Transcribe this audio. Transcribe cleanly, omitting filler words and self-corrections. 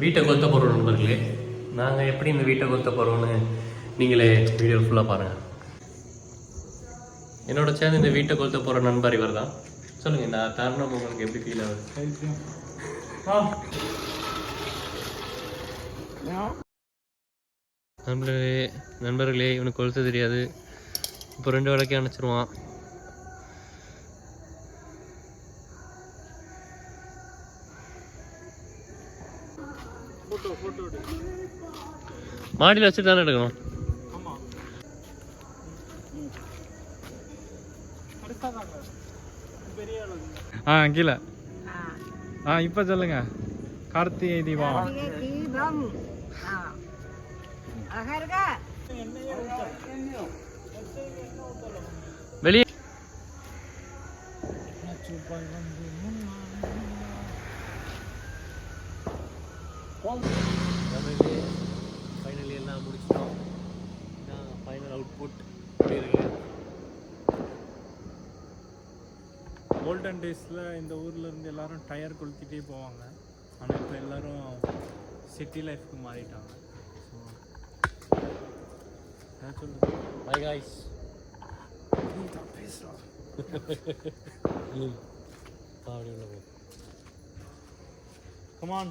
வீட்டை கொத்த போகிறோம் நண்பர்களே. நாங்கள் எப்படி இந்த வீட்டை கொத்த போகிறோன்னு நீங்களே வீடியோ ஃபுல்லாக பாருங்கள். என்னோட சேர்ந்து இந்த வீட்டை கொத்த போகிற நண்பர் இவர் தான். சொல்லுங்கள், இந்த தருணம் உங்களுக்கு எப்படி ஃபீல் ஆகுது? நண்பர்களே, இவனுக்கு கொளுத்த தெரியாது. இப்போ 2 விளக்கே அணைச்சிருவான். மாடியில் வச்சுட்டு தானே எடுக்கணும். கீழே இப்போ சொல்லுங்க. கார்த்திகை தீபம் வெளியே ஃபைனலி எல்லாம் முடிச்சிட்டோம். ஃபைனல் அவுட்புட் இருக்கு. ஓல்டன் டேஸில் இந்த ஊரில் இருந்து எல்லாரும் டயர் கொளுத்திட்டே போவாங்க. ஆனால் இப்போ எல்லாரும் சிட்டி லைஃப்க்கு மாறிட்டாங்க. So by guys. Come on.